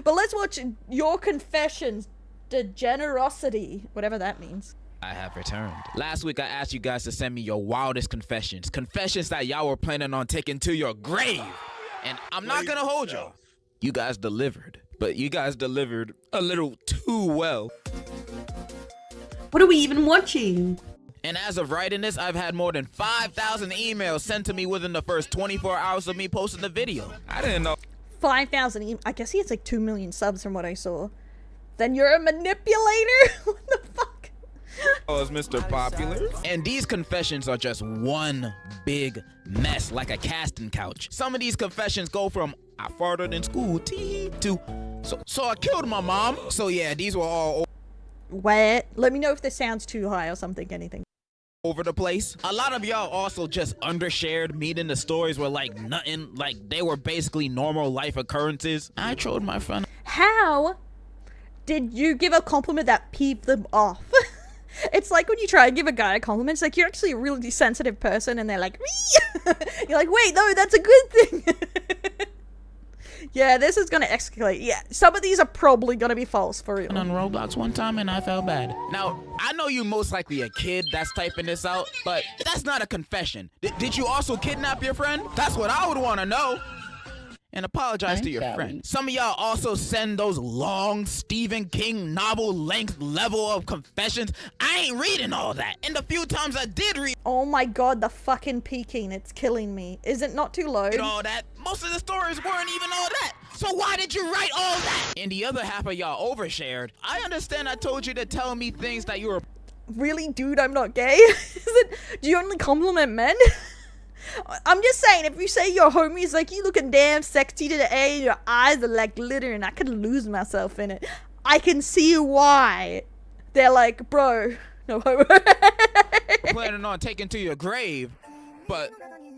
But let's watch your confessions. Degenerosity, whatever that means. I have returned. Last week I asked you guys to send me your wildest confessions. Confessions that y'all were planning on taking to your grave. And I'm not gonna hold y'all. You guys delivered. But you guys delivered a little too well. What are we even watching? And as of writing this, I've had more than 5,000 emails sent to me within the first 24 hours of me posting the video. I didn't know. 5,000. I guess he has like 2 million subs from what I saw. Then you're a manipulator? What the fuck? I was Mr. Popular. And these confessions are just one big mess, like a casting couch. Some of these confessions go from I farted in school to so I killed my mom. So yeah, these were all Wait, let me know if this sounds too high or something, anything. over the place. A lot of y'all also just undershared, meaning the stories were like nothing, like they were basically normal life occurrences. I trolled my friend. How did you give a compliment that peeved them off? It's like when you try and give a guy a compliment, it's like you're actually a really sensitive person and they're like, you're like, wait, no, that's a good thing. Yeah, this is gonna escalate. Yeah, some of these are probably gonna be false for real. On Roblox one time and I felt bad. Now, I know you most likely a kid that's typing this out, but that's not a confession. Did you also kidnap your friend? That's what I would want to know. And apologize to your friend. Some of y'all also send those long Stephen King novel length level of confessions. I ain't reading all that. And the few times I did read Oh my god, the fucking peeking, it's killing me. Is it not too low? all that, most of the stories weren't even all that. So why did you write all that? And the other half of y'all overshared. I understand I told you to tell me things that you were Really, dude, I'm not gay? Do you only compliment men? I'm just saying, if you say your homie's like, you looking damn sexy today, and your eyes are like glitter, and I could lose myself in it, I can see why they're like, bro, no homo. planning on taking to your grave, but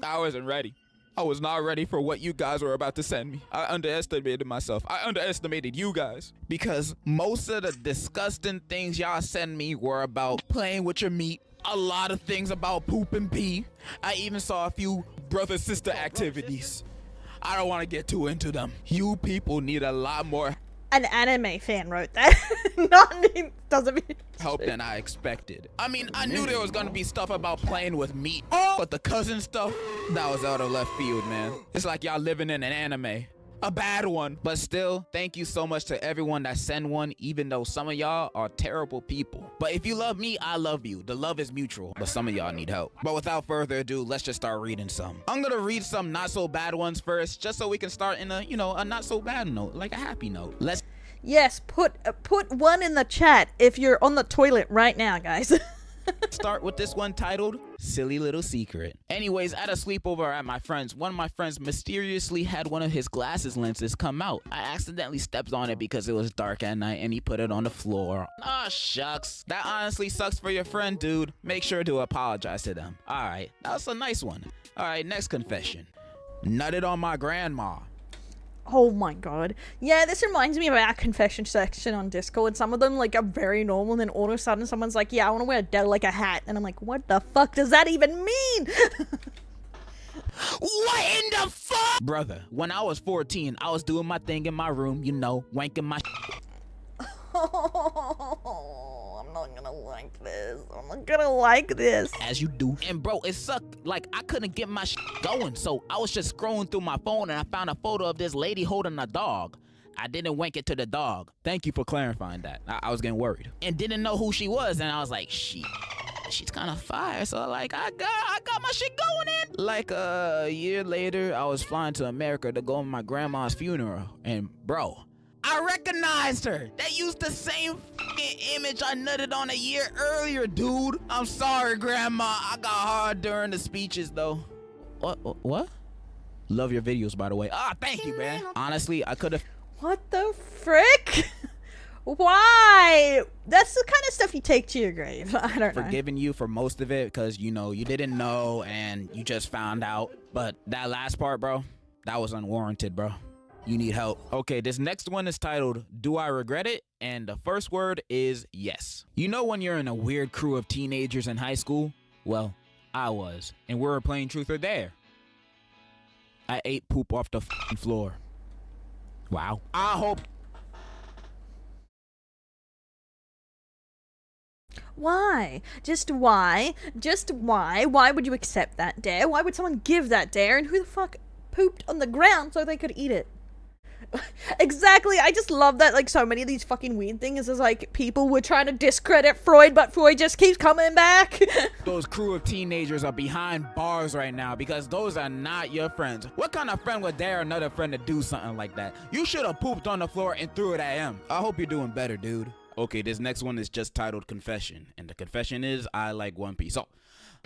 I wasn't ready. I was not ready for what you guys were about to send me. I underestimated myself. I underestimated you guys because most of the disgusting things y'all send me were about playing with your meat. A lot of things about poop and pee. I even saw a few brother-sister activities. I don't want to get too into them. You people need a lot more An anime fan wrote that. Doesn't mean help than I expected. I mean, I knew there was gonna be stuff about playing with meat, but the cousin stuff, that was out of left field, man. It's like y'all living in an anime. A bad one. But still, thank you so much to everyone that sent one, even though some of y'all are terrible people. But if you love me, I love you. The love is mutual, but some of y'all need help. But without further ado, let's just start reading some. I'm gonna read some not so bad ones first, just so we can start in a, a not so bad note, like a happy note. Let's Yes, put one in the chat if you're on the toilet right now, guys. start with this one titled Silly Little Secret. Anyways, at a sleepover at my friend's, one of my friends mysteriously had one of his glasses lenses come out. I accidentally stepped on it because it was dark at night and he put it on the floor. Aw, shucks. That honestly sucks for your friend, dude. Make sure to apologize to them. Alright, that was a nice one. Alright, next confession. Nutted on my grandma. Oh my god. Yeah, this reminds me of our confession section on Discord. Some of them like are very normal, and then all of a sudden someone's like, yeah, I want to wear like a hat. And I'm like, what the fuck does that even mean? What in the fuck? Brother, when I was 14, I was doing my thing in my room, wanking my Oh, I'm not gonna like this. I'm not gonna like this. as you do. And bro, it sucked. Like, I couldn't get my going, so I was just scrolling through my phone and I found a photo of this lady holding a dog. I didn't wank it to the dog. Thank you for clarifying that. I was getting worried. And didn't know who she was, and I was like, she's kind of fire, so like, I got my shit going in. Like a year later, I was flying to America to go to my grandma's funeral, and bro, I recognized her. They used the same fucking image I nutted on a year earlier, dude. I'm sorry, Grandma. I got hard during the speeches, though. What? Love your videos, by the way. Ah, thank you, man. Honestly, I could have. What the frick? Why? That's the kind of stuff you take to your grave. I don't know. Forgiven you for most of it because, you didn't know and you just found out. But that last part, bro, that was unwarranted, bro. You need help. Okay, this next one is titled, Do I Regret It? And the first word is yes. You know when you're in a weird crew of teenagers in high school? Well, I was. And we were playing Truth or Dare. I ate poop off the floor. Wow. I hope Why? Just why? Just why? Why would you accept that dare? Why would someone give that dare? And who the fuck pooped on the ground so they could eat it? Exactly. I just love that, like, so many of these fucking weird things is like people were trying to discredit Freud, but Freud just keeps coming back. Those crew of teenagers are behind bars right now because those are not your friends. What kind of friend would dare another friend to do something like that? You should have pooped on the floor and threw it at him. I hope you're doing better, dude. Okay, this next one is just titled Confession, and the confession is I like One Piece.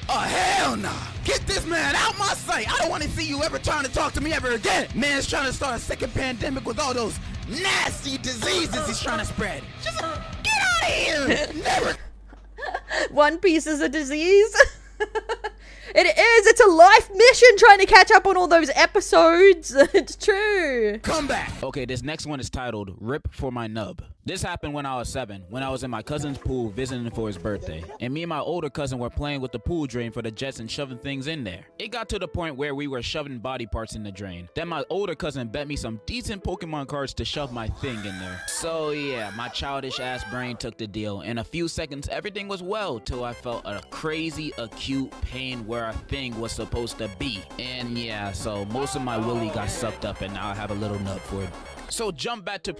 Oh, hell nah! Get this man out my sight! I don't want to see you ever trying to talk to me ever again! Man's trying to start a second pandemic with all those nasty diseases he's trying to spread. Just get out of here! Never! One Piece is a disease. It is. It's a life mission trying to catch up on all those episodes. It's true. Come back! Okay, this next one is titled Rip for My Nub. This happened when I was 7, when I was in my cousin's pool visiting for his birthday. And me and my older cousin were playing with the pool drain for the jets and shoving things in there. It got to the point where we were shoving body parts in the drain. Then my older cousin bet me some decent Pokemon cards to shove my thing in there. So yeah, my childish ass brain took the deal. In a few seconds, everything was well till I felt a crazy acute pain where a thing was supposed to be. And yeah, so most of my willy got sucked up and now I have a little nub for it. So jump back to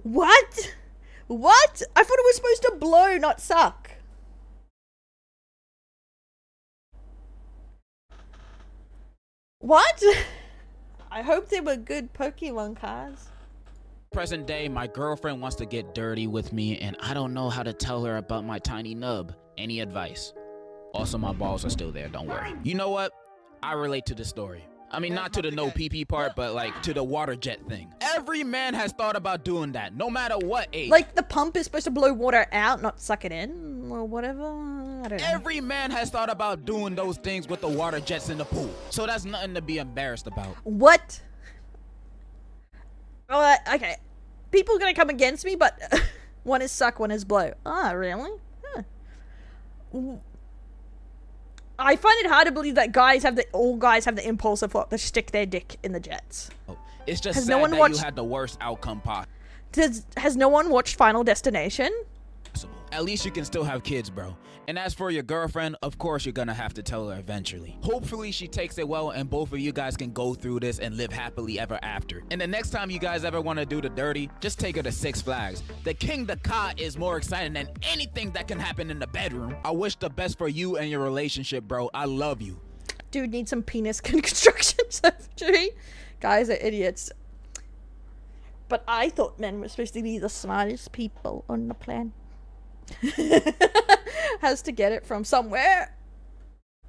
What? What? I thought it was supposed to blow, not suck. What? I hope they were good Pokemon cards. present day, my girlfriend wants to get dirty with me and I don't know how to tell her about my tiny nub. Any advice? Also, my balls are still there, don't worry. You know what? I relate to the story. I mean, not to the no pee-pee part, but like to the water jet thing. Every man has thought about doing that, no matter what age. Like the pump is supposed to blow water out, not suck it in, or whatever. I don't know. Every man has thought about doing those things with the water jets in the pool. So that's nothing to be embarrassed about. What? Oh, okay. People are gonna come against me, but one is suck, one is blow. Ah, really? Huh. I find it hard to believe that all guys have the impulse of what to stick their dick in the jets. It's just Has sad no one that watched- you had the worst outcome possible. Has no one watched Final Destination? At least you can still have kids, bro. And as for your girlfriend, of course you're gonna have to tell her eventually. Hopefully she takes it well and both of you guys can go through this and live happily ever after. And the next time you guys ever want to do the dirty, just take her to Six Flags. The King the Cot is more exciting than anything that can happen in the bedroom. I wish the best for you and your relationship, bro. I love you. Dude needs some penis construction surgery. Guys are idiots. But I thought men were supposed to be the smartest people on the planet. Has to get it from somewhere.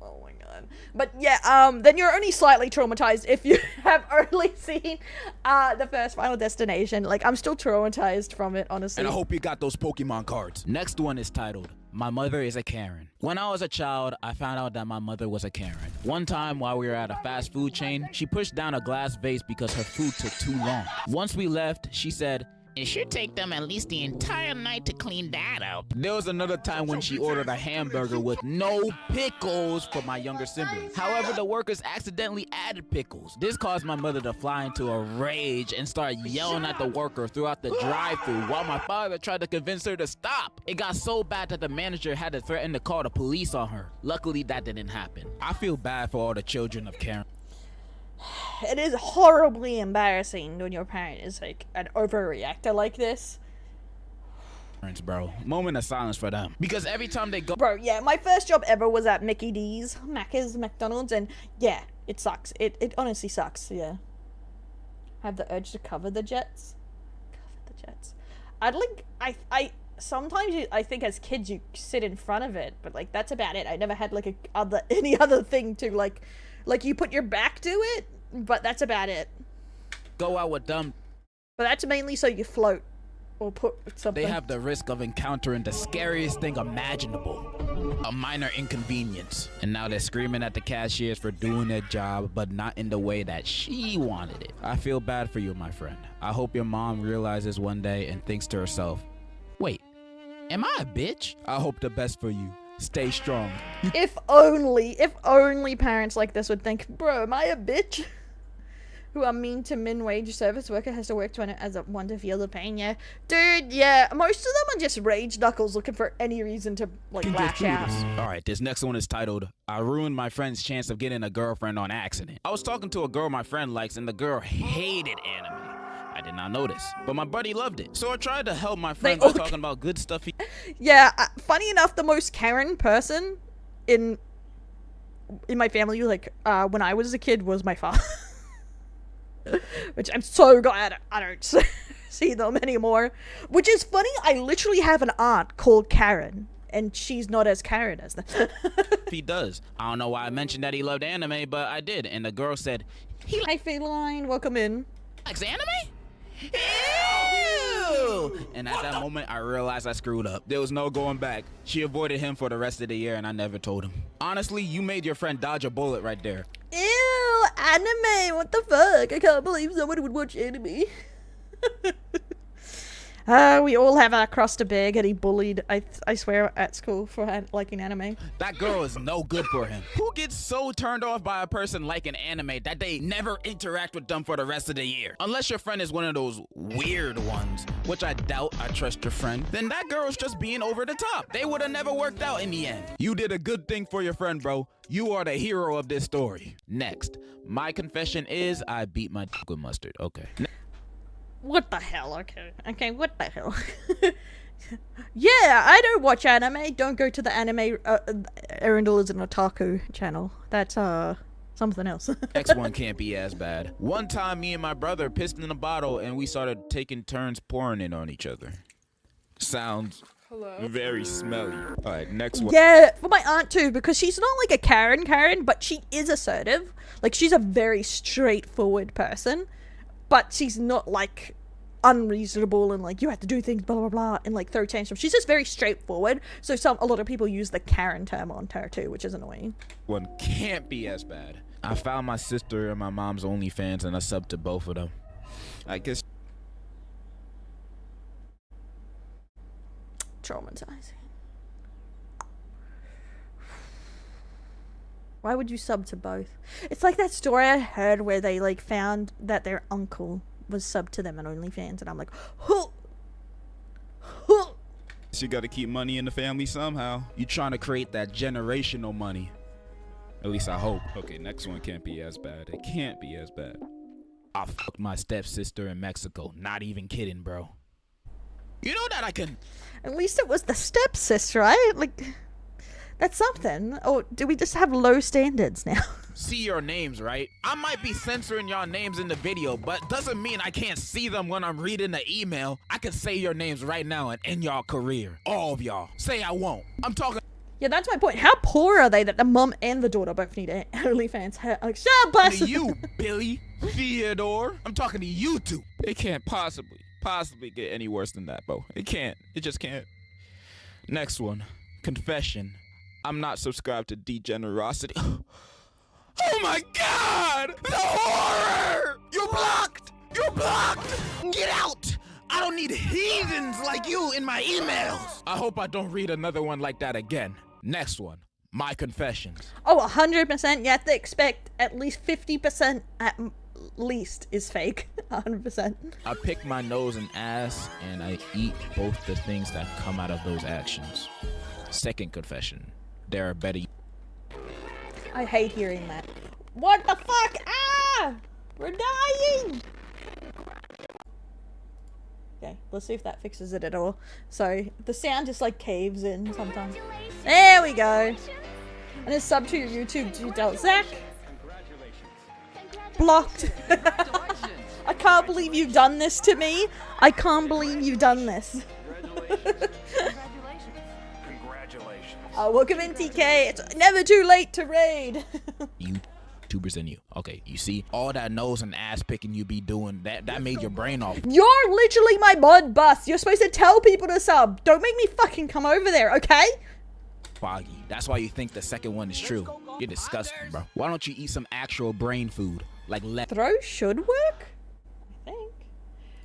Oh my god. But yeah, then you're only slightly traumatized if you have only seen the first Final Destination. Like, I'm still traumatized from it, honestly. And I hope you got those Pokemon cards. Next one is titled, My Mother is a Karen. When I was a child, I found out that my mother was a Karen. One time while we were at a fast food chain, she pushed down a glass vase because her food took too long. Once we left, she said, "It should take them at least the entire night to clean that up." There was another time when she ordered a hamburger with no pickles for my younger sibling. However, the workers accidentally added pickles. This caused my mother to fly into a rage and start yelling at the worker throughout the drive-thru while my father tried to convince her to stop. It got so bad that the manager had to threaten to call the police on her. Luckily, that didn't happen. I feel bad for all the children of Karen. It is horribly embarrassing when your parent is like an overreactor like this. Bro, moment of silence for them. Because every time they go, Bro, yeah, my first job ever was at Mickey D's, Macca's, McDonald's, and yeah, it sucks. It honestly sucks, yeah. I have the urge to cover the jets. Cover the jets. I'd like, I sometimes I think as kids you sit in front of it, but like that's about it. I never had like any other thing to like you put your back to it, but that's about it. go out with them, But that's mainly so you float or put something. they have the risk of encountering the scariest thing imaginable. A minor inconvenience. And now they're screaming at the cashiers for doing their job, but not in the way that she wanted it. I feel bad for you, my friend. I hope your mom realizes one day and thinks to herself, wait, am I a bitch? I hope the best for you. Stay strong. If only parents like this would think, bro, am I a bitch? who are mean to min-wage service worker has to work to as a one to feel the pain. Yeah, dude. Yeah, most of them are just rage knuckles looking for any reason to like lash out. All right, this next one is titled "I ruined my friend's chance of getting a girlfriend on accident." I was talking to a girl my friend likes, and the girl hated anime. I did not notice, but my buddy loved it, so I tried to help my friend by talking about good stuff. Yeah, funny enough, the most Karen person in my family, like when I was a kid, was my father. Which I'm so glad I don't see them anymore. Which is funny, I literally have an aunt called Karen, and she's not as Karen as them. He does. I don't know why I mentioned that he loved anime, but I did, and the girl said, Hi Feline, welcome in. likes anime? Ew! And at that moment, I realized I screwed up. There was no going back. She avoided him for the rest of the year, and I never told him. Honestly, you made your friend dodge a bullet right there. Ew, anime, what the fuck? I can't believe someone would watch anime. We all have our cross to bear getting bullied, I swear, at school for liking anime. That girl is no good for him. Who gets so turned off by a person liking anime that they never interact with them for the rest of the year? Unless your friend is one of those weird ones, which I doubt. I trust your friend. Then that girl's just being over the top. They would have never worked out in the end. You did a good thing for your friend, bro. You are the hero of this story. Next, my confession is I beat my dick with mustard. Okay. What the hell? Okay, what the hell? Yeah, I don't watch anime. Don't go to the anime. Erundel is an otaku channel. That's something else. Next one can't be as bad. One time, me and my brother pissed in a bottle, and we started taking turns pouring it on each other. Sounds very smelly. All right, next one. Yeah, for my aunt too, because she's not like a Karen, but she is assertive. Like, she's a very straightforward person. But she's not, like, unreasonable and, like, you have to do things, blah, blah, blah, and, like, throw tantrums. She's just very straightforward. So a lot of people use the Karen term on her, too, which is annoying. One can't be as bad. I found my sister and my mom's OnlyFans, and I subbed to both of them. I guess... Traumatizing. Why would you sub to both? It's like that story I heard where they like found that their uncle was subbed to them on OnlyFans, and I'm like, huh. You gotta keep money in the family somehow. You trying to create that generational money. At least I hope. Okay, next one can't be as bad. It can't be as bad. I fucked my stepsister in Mexico. Not even kidding, bro. You know that I can... At least it was the stepsister, right? Like... That's something. Oh, do we just have low standards now? See your names, right? I might be censoring y'all names in the video, but doesn't mean I can't see them when I'm reading the email. I can say your names right now and end y'all career. All of y'all. Say I won't. I'm talking... Yeah, that's my point. How poor are they that the mum and the daughter both need OnlyFans? Like, shut up, bus! To you, Billy, Theodore. I'm talking to you two. It can't possibly get any worse than that, bro. It can't. It just can't. Next one. Confession. I'm not subscribed to Degenerosity. Oh my god! The horror! You're blocked! You're blocked! Get out! I don't need heathens like you in my emails! I hope I don't read another one like that again. Next one. My confessions. Oh, 100%. You have to expect at least 50% at least is fake. 100%. I pick my nose and ass, and I eat both the things that come out of those actions. Second confession. There are better... I hate hearing that. What the fuck? Ah! We're dying! Okay, let's see if that fixes it at all. So, the sound just like caves in sometimes. There we go. And it's sub to your YouTube detail. Zach! Blocked. I can't believe you've done this to me. I can't believe you've done this. Welcome in, TK. It's never too late to raid. YouTubers and you. Okay, you see all that nose and ass picking you be doing, that made your brain off. You're literally my mod bus. You're supposed to tell people to sub. Don't make me fucking come over there, okay? Foggy. That's why you think the second one is true. You're disgusting, bro. Why don't you eat some actual brain food? Like throw should work? I think.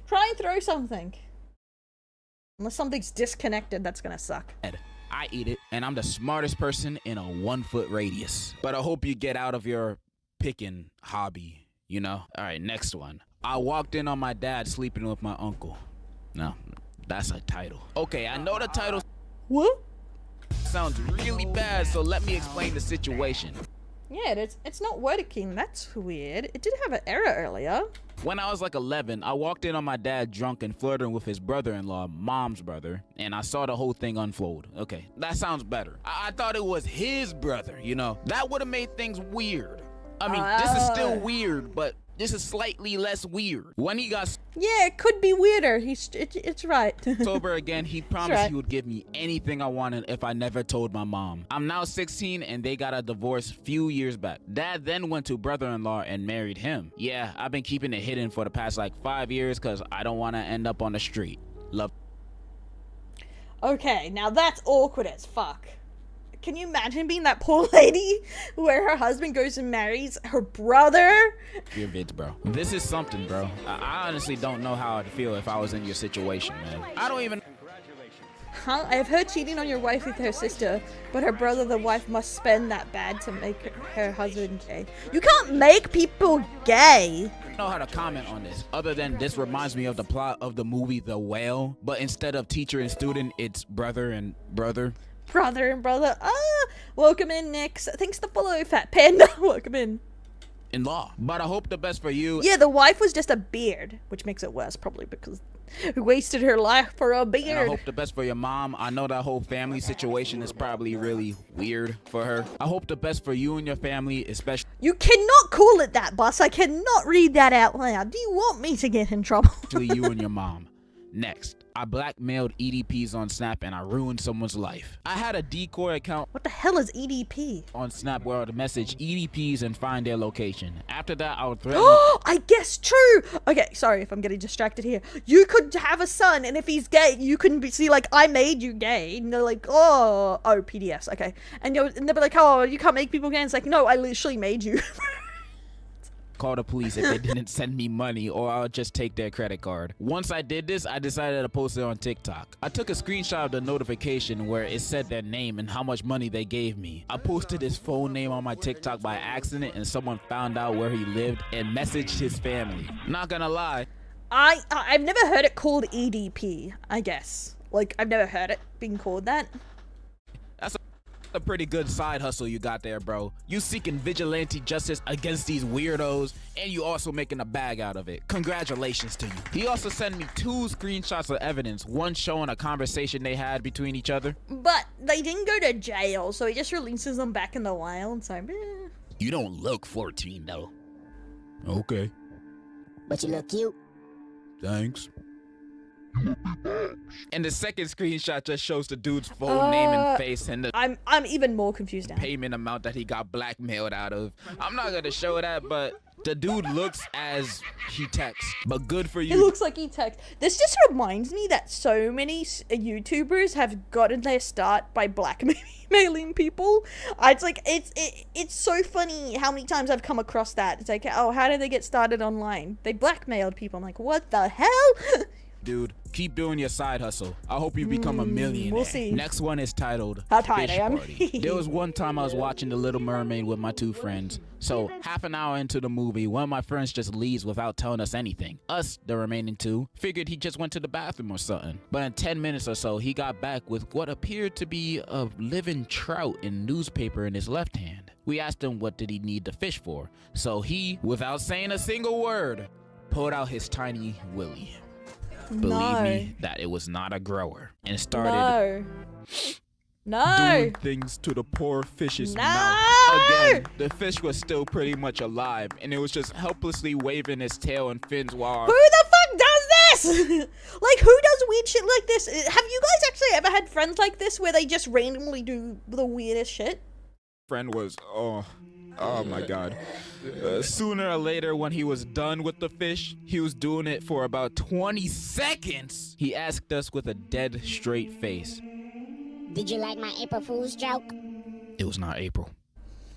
Try and throw something. Unless something's disconnected, that's gonna suck. I eat it, and I'm the smartest person in a 1 foot radius. But I hope you get out of your picking hobby you know? All right, next one. I walked in on my dad sleeping with my uncle. No, that's a title. Okay, I know the title What? sounds really bad, so let me explain the situation. Yeah, it's not working. That's weird. It did have an error earlier. When I was like 11, I walked in on my dad drunk and flirting with his brother-in-law, mom's brother, and I saw the whole thing unfold. Okay, that sounds better. I thought it was his brother, you know? That would have made things weird. I mean, this is still weird, but this is slightly less weird. When he got Yeah, it could be weirder. It's right. sober again, he promised right. he would give me anything I wanted if I never told my mom. I'm now 16 and they got a divorce few years back. Dad then went to brother-in-law and married him. Yeah, I've been keeping it hidden for the past like 5 years because I don't want to end up on the street. Love. Okay, now that's awkward as fuck. Can you imagine being that poor lady where her husband goes and marries her brother? Your vids, bro. This is something, bro. I honestly don't know how I'd feel if I was in your situation, man. I don't even... Huh? I have heard cheating on your wife with her sister, but her brother, the wife, must spend that bad to make her husband gay. You can't make people gay! know how to comment on this other than this reminds me of the plot of the movie The Whale, but instead of teacher and student, it's brother and brother. Brother and brother. Welcome in, Nix. Thanks to follow, Fat Panda. Welcome in. In law. But I hope the best for you. Yeah, the wife was just a beard, which makes it worse, probably because who wasted her life for a beard. And I hope the best for your mom. I know that whole family situation is probably really weird for her. I hope the best for you and your family, especially. You cannot call it that, boss. I cannot read that out loud. Do you want me to get in trouble? You and your mom. Next, I blackmailed EDPs on Snap and I ruined someone's life. I had a decoy account. What the hell is EDP? On Snap where I would message EDPs and find their location. After that, I would threaten. I guess true. Okay, sorry if I'm getting distracted here. You could have a son, and if he's gay, you can see like, I made you gay. And they're like, oh, PDFs, okay. And they'll be like, oh, you can't make people gay. And it's like, no, I literally made you. Call the police if they didn't send me money, or I'll just take their credit card. Once I did this, I decided to post it on TikTok. I took a screenshot of the notification where it said their name and how much money they gave me. I posted his phone name on my TikTok by accident and someone found out where he lived and messaged his family. Not gonna lie. I've never heard it called EDP, I guess. Like, I've never heard it being called that. That's a pretty good side hustle you got there, bro. You seeking vigilante justice against these weirdos, and you also making a bag out of it. Congratulations to you. He also sent me 2 screenshots of evidence, one showing a conversation they had between each other. But they didn't go to jail, so he just releases them back in the wild, so You don't look 14 though. Okay. But you look cute. Thanks. And the second screenshot just shows the dude's full name and face and the I'm even more confused now. payment amount that he got blackmailed out of. I'm not gonna show that, but the dude looks as he texts. But good for you. It looks like he texts. This just reminds me that so many YouTubers have gotten their start by blackmailing people. It's like it's so funny how many times I've come across that. It's like, oh, how did they get started online? They blackmailed people. I'm like, what the hell? Dude, keep doing your side hustle. I hope you become a millionaire. We'll see. Next one is titled How tired Fish I am. Party. There was one time I was watching The Little Mermaid with my 2 friends. So half an hour into the movie, one of my friends just leaves without telling us anything. Us, the remaining 2, figured he just went to the bathroom or something. But in 10 minutes or so, he got back with what appeared to be a living trout in newspaper in his left hand. We asked him what did he need the fish for. So he, without saying a single word, pulled out his tiny willy. Believe me that it was not a grower and started doing things to the poor fish's mouth. Again, the fish was still pretty much alive and it was just helplessly waving its tail and fins while Who the fuck does this? Like, who does weird shit like this? Have you guys actually ever had friends like this where they just randomly do the weirdest shit? friend was oh my god. Sooner or later, when he was done with the fish, he was doing it for about 20 seconds. He asked us with a dead straight face. Did you like my April Fool's joke? It was not April.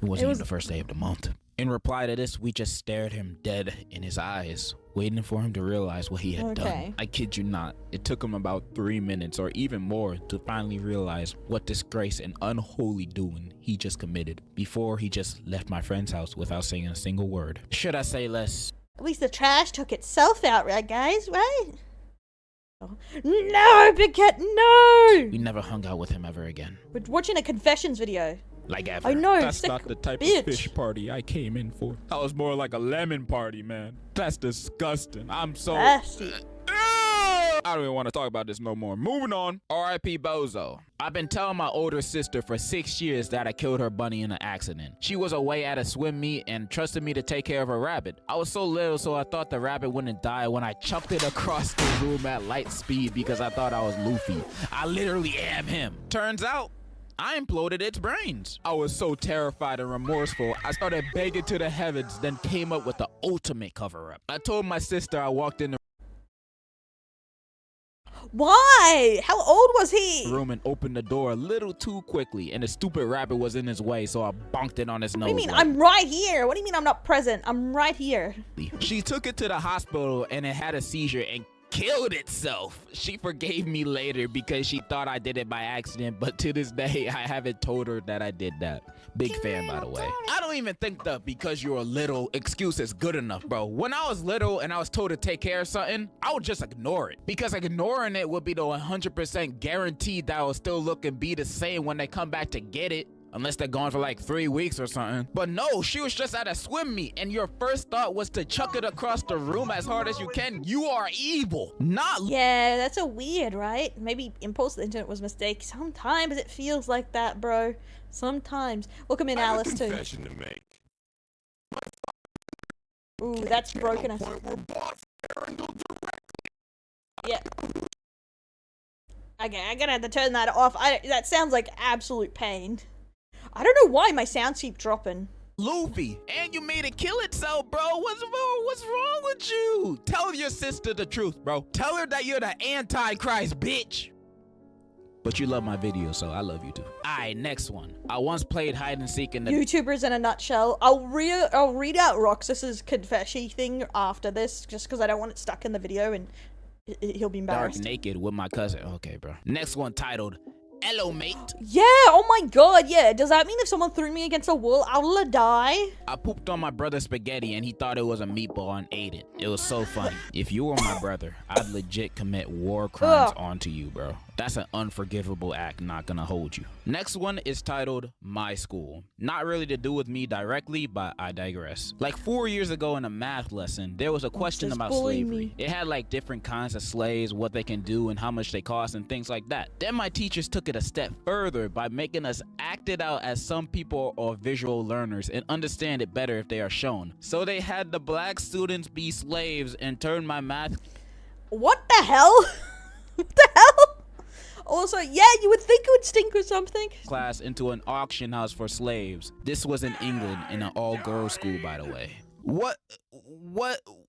It wasn't even the first day of the month. In reply to this, we just stared him dead in his eyes, waiting for him to realize what he had done. I kid you not, it took him about 3 minutes or even more to finally realize what disgrace and unholy doing he just committed before he just left my friend's house without saying a single word. Should I say less? At least the trash took itself out, right, guys? Right? No, Big Cat, no! We never hung out with him ever again. We're watching a confessions video. Like ever. I know, That's sick not the type bitch. of fish party I came in for. That was more like a lemon party, man. That's disgusting. I'm so... Nasty. I don't even want to talk about this no more. Moving on. R.I.P. Bozo. I've been telling my older sister for 6 years that I killed her bunny in an accident. She was away at a swim meet and trusted me to take care of her rabbit. I was so little, so I thought the rabbit wouldn't die when I chucked it across the room at light speed because I thought I was Luffy. I literally am him. Turns out, I imploded its brains. I was so terrified and remorseful, I started begging to the heavens, then came up with the ultimate cover-up. I told my sister I walked in the Why? How old was he? room and opened the door a little too quickly, and the stupid rabbit was in his way, so I bonked it on his nose. What do you mean? like- I'm right here. What do you mean I'm not present? I'm right here. She took it to the hospital and it had a seizure and killed itself. She forgave me later because she thought I did it by accident, but to this day, I haven't told her that I did that. Big fan, by the way. I don't even think the because you're little excuse is good enough, bro. When I was little and I was told to take care of something, I would just ignore it because ignoring it would be the 100% guaranteed that I will still look and be the same when they come back to get it. Unless they're gone for like 3 weeks or something. But no, she was just at a swim meet and your first thought was to chuck it across the room as hard as you can. You are evil, not Yeah, that's a weird, right? Maybe impulse to the internet was a mistake. Sometimes it feels like that, bro. Sometimes. Welcome in, Alice, too. Confession to make. Ooh, that's broken us. Point were bought from Erundel directly. Yeah. Okay, I'm gonna have to turn that off. That sounds like absolute pain. I don't know why my sounds keep dropping. Luffy, and you made it kill itself, bro. What's wrong with you? Tell your sister the truth, bro. Tell her that you're the Antichrist, bitch. But you love my videos, so I love you too. Alright, next one. I once played hide and seek in the YouTubers in a nutshell. I'll read out Roxas's confession thing after this, just because I don't want it stuck in the video and he'll be dark embarrassed. naked with my cousin. Okay, bro. Next one titled Hello, mate. Yeah, oh my god, yeah. Does that mean if someone threw me against a wall, I'll die? I pooped on my brother's spaghetti and he thought it was a meatball and ate it. It was so funny. If you were my brother, I'd legit commit war crimes onto you, bro. That's an unforgivable act, not gonna hold you. Next one is titled My School. Not really to do with me directly, but I digress. Like 4 years ago in a math lesson, there was a question about slavery. It had like different kinds of slaves, what they can do and how much they cost and things like that. Then my teachers took it a step further by making us act it out as some people are visual learners and understand it better if they are shown. So they had the black students be slaves and turn my math... What the hell? What the hell? Also, yeah, you would think it would stink or something. class into an auction house for slaves. This was in England in an all-girls school, by the way. What?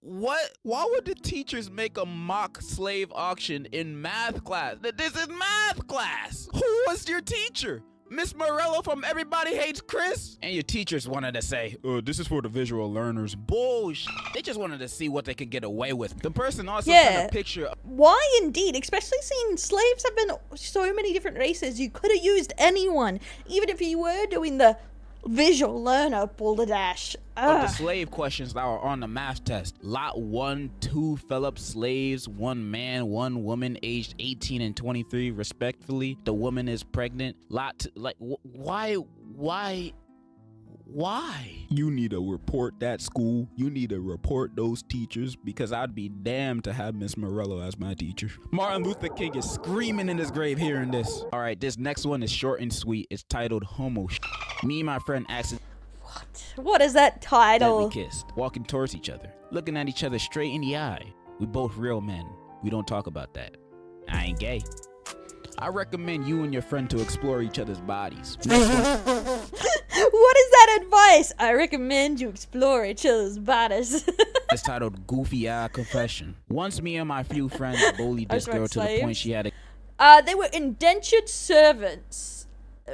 Why would the teachers make a mock slave auction in math class? This is math class. Who was your teacher? Miss Morello from Everybody Hates Chris? And your teachers wanted to say, this is for the visual learners. Bullshit. They just wanted to see what they could get away with. The person also sent a picture. Why indeed? Especially seeing slaves have been so many different races. You could have used anyone, even if you were doing the visual learner balderdash. Of the slave questions that were on the math test. Lot 1, 2 Philip slaves, 1 man, 1 woman, aged 18 and 23 respectively. The woman is pregnant. Lot 2, like, why? You need to report that school. You need to report those teachers because I'd be damned to have Miss Morello as my teacher. Martin Luther King is screaming in his grave hearing this. All right, this next one is short and sweet. It's titled Homo. Me and my friend accidentally What is that title? kissed, walking towards each other, looking at each other straight in the eye. We both real men. We don't talk about that. I ain't gay. I recommend you and your friend to explore each other's bodies. Next one. What is that advice? I recommend you explore each other's bodies. It's titled Goofy Eye Confession. Once me and my few friends bullied this girl to the point she had a They were indentured servants.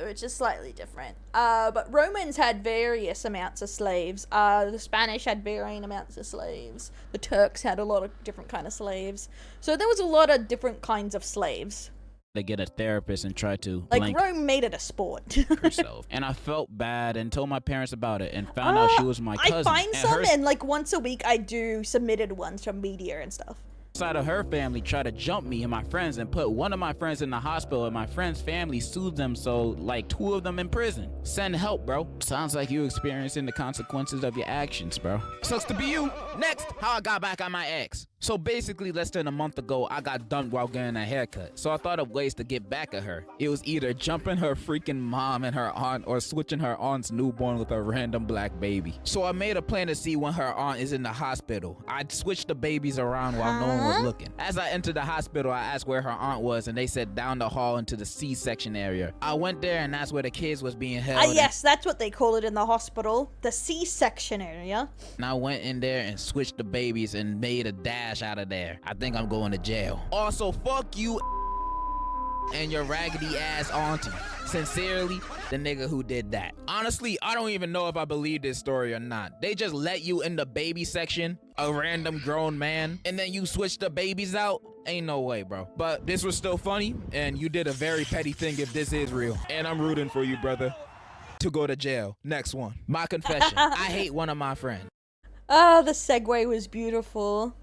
which is slightly different. But Romans had various amounts of slaves. The Spanish had varying amounts of slaves. The Turks had a lot of different kind of slaves. So there was a lot of different kinds of slaves. To get a therapist and try to Like blank Rome made it a sport. herself. And I felt bad and told my parents about it and found out she was my cousin. I find and some, her and like once a week I do submitted ones from media and stuff. side of her family tried to jump me and my friends and put one of my friends in the hospital, and my friend's family sued them, so like 2 of them in prison. Send help, bro. Sounds like you experiencing the consequences of your actions, bro. Sucks to be you. Next, how I got back on my ex. So basically, less than a month ago, I got dumped while getting a haircut. So I thought of ways to get back at her. It was either jumping her freaking mom and her aunt, or switching her aunt's newborn with a random black baby. So I made a plan to see when her aunt is in the hospital. I'd switch the babies around while no one was looking. As I entered the hospital, I asked where her aunt was, and they said down the hall into the C-section area. I went there, and that's where the kids was being held. Yes, that's what they call it in the hospital. The C-section area. And I went in there and switched the babies and made a dash out of there. I think I'm going to jail. Also, fuck you and your raggedy ass auntie. Sincerely, the nigga who did that. Honestly, I don't even know if I believe this story or not. They just let you in the baby section, a random grown man, and then you switch the babies out? Ain't no way, bro. But this was still funny, and you did a very petty thing if this is real. And I'm rooting for you, brother, to go to jail. Next one. My confession. I hate one of my friends. Oh, the segue was beautiful.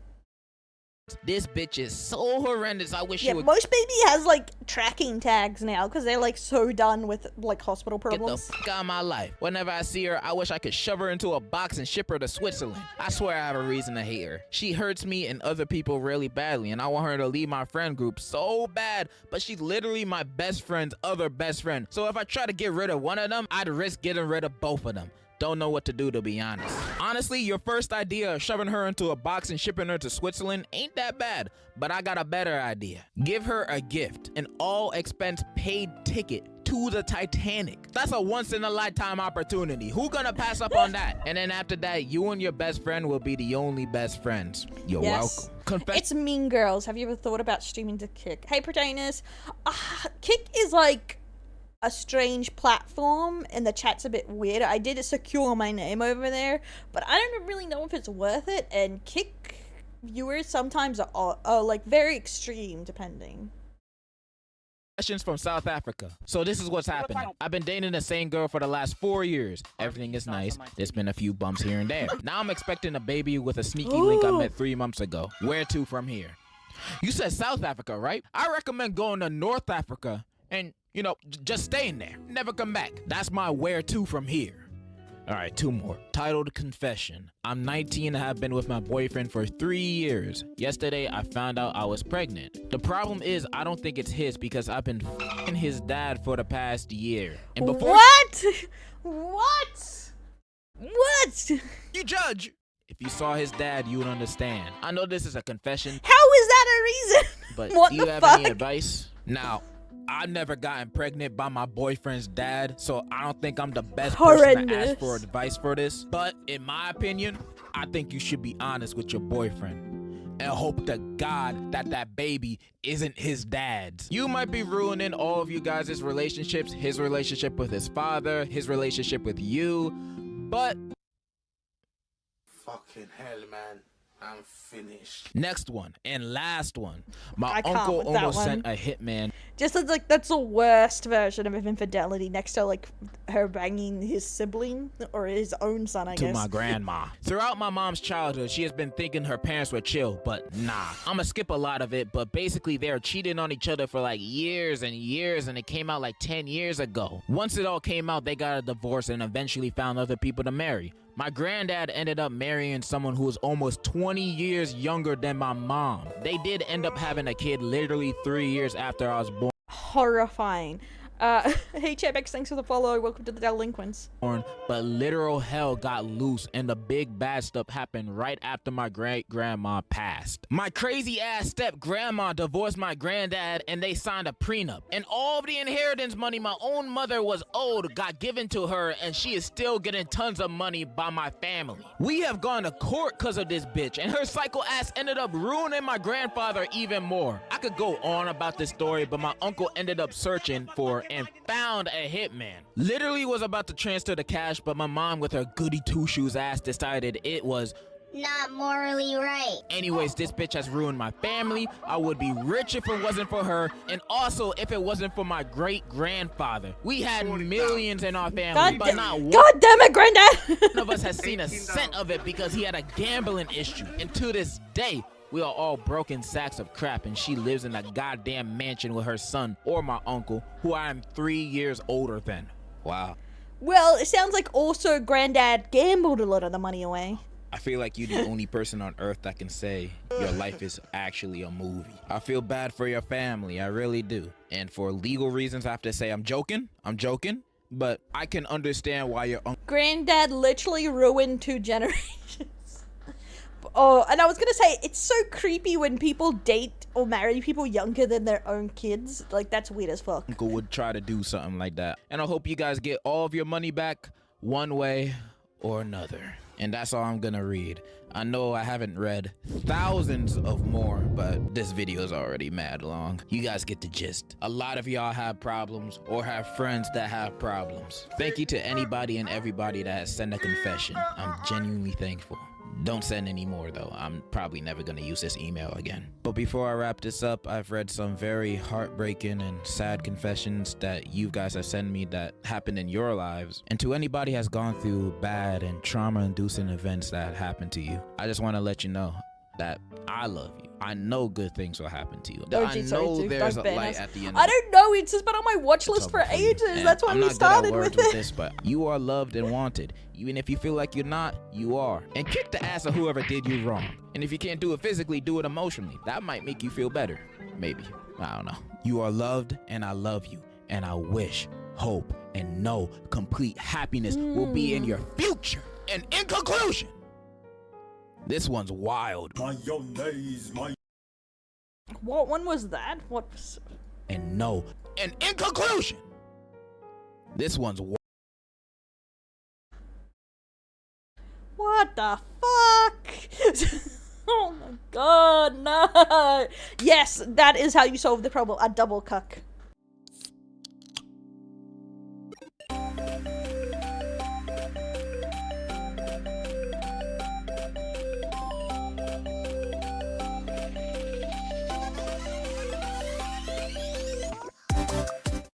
This bitch is so horrendous. I wish she would most baby has like tracking tags now because they're like so done with like hospital get the problems. fuck out of my life. Whenever I see her, I wish I could shove her into a box and ship her to Switzerland. I swear I have a reason to hate her. She hurts me and other people really badly, and I want her to leave my friend group so bad, but she's literally my best friend's other best friend. So if I try to get rid of one of them, I'd risk getting rid of both of them. Don't know what to do, to be honest. Honestly, your first idea of shoving her into a box and shipping her to Switzerland ain't that bad, but I got a better idea. Give her a gift, an all-expense paid ticket to the Titanic. That's a once-in-a-lifetime opportunity. Who gonna pass up on that? And then after that, you and your best friend will be the only best friends. You're welcome. It's Mean Girls. Have you ever thought about streaming to Kick? Hey, protagonist. Kick is like a strange platform, and the chat's a bit weird. I did secure my name over there, but I don't really know if it's worth it, and Kick viewers sometimes are like very extreme depending. Questions from South Africa. So this is what's happening. I've been dating the same girl for the last 4 years. Everything is nice. There's been a few bumps here and there. Now I'm expecting a baby with a sneaky link I met 3 months ago. Where to from here? You said South Africa, right? I recommend going to North Africa and, you know, just staying there. Never come back. That's my where to from here. All right, 2 more. Titled Confession. I'm 19 and have been with my boyfriend for 3 years. Yesterday, I found out I was pregnant. The problem is I don't think it's his because I've been f***ing his dad for the past year. And before What? What? you judge, if you saw his dad, you would understand. I know this is a confession, How is that a reason? but What do you the have fuck? any advice? Now, I've never gotten pregnant by my boyfriend's dad, so I don't think I'm the best person to ask for advice for this. But in my opinion, I think you should be honest with your boyfriend and hope to God that that baby isn't his dad's. You might be ruining all of you guys' relationships, his relationship with his father, his relationship with you, but Fucking hell, man. I'm finished. next one and last one. My I can't uncle with that almost sent one. a hitman Just as like that's the worst version of infidelity next to like her banging his sibling or his own son, I to guess. my grandma. Throughout my mom's childhood, she has been thinking her parents were chill, but nah. I'ma skip a lot of it, but basically they were cheating on each other for like years and years, and it came out like 10 years ago. Once it all came out, they got a divorce and eventually found other people to marry. My granddad ended up marrying someone who was almost 20 years younger than my mom. They did end up having a kid literally 3 years after I was born. Horrifying. Hey Chebex, thanks for the follow. Welcome to the Delinquents. But literal hell got loose and the big bad stuff happened right after my great-grandma passed. My crazy ass step-grandma divorced my granddad and they signed a prenup. And all of the inheritance money my own mother was owed got given to her, and she is still getting tons of money by my family. We have gone to court because of this bitch, and her psycho ass ended up ruining my grandfather even more. I could go on about this story, but my uncle ended up searching for and found a hitman. Literally was about to transfer the cash, but my mom with her goody two-shoes ass decided it was Not morally right. anyways. This bitch has ruined my family. I would be rich if it wasn't for her, and also if it wasn't for my great-grandfather. We had millions in our family, but not one God damn it, Granddad! of us has seen a cent of it because he had a gambling issue. And to this day, we are all broken sacks of crap, and she lives in a goddamn mansion with her son or my uncle, who I am 3 years older than. Wow. Well, it sounds like also Granddad gambled a lot of the money away. I feel like you're the only person on earth that can say your life is actually a movie. I feel bad for your family, I really do. And for legal reasons, I have to say I'm joking, but I can understand why your uncle Granddad literally ruined 2 generations. Oh, and I was gonna say, it's so creepy when people date or marry people younger than their own kids. Like, that's weird as fuck. would try to do something like that. And I hope you guys get all of your money back one way or another. And that's all I'm gonna read. I know I haven't read thousands of more, but this video is already mad long. You guys get the gist. A lot of y'all have problems or have friends that have problems. Thank you to anybody and everybody that has sent a confession. I'm genuinely thankful. Don't send any more though. I'm probably never gonna use this email again. But before I wrap this up, I've read some very heartbreaking and sad confessions that you guys have sent me that happened in your lives. And to anybody has gone through bad and trauma-inducing events that happened to you, I just want to let you know that I love you. I know good things will happen to you. I know there's a light at the end. I don't know, it's just been on my watch list for ages. That's why we started with this, but you are loved and wanted. Even if you feel like you're not, you are. And kick the ass of whoever did you wrong. And if you can't do it physically, do it emotionally. That might make you feel better. Maybe. I don't know. You are loved and I love you. And I wish, hope, and know complete happiness will be in your future. And in conclusion, this one's wild. What one was that? What was... And no. And in conclusion, this one's wild. What the fuck? Oh my god, no. Yes, that is how you solve the problem. A double cuck.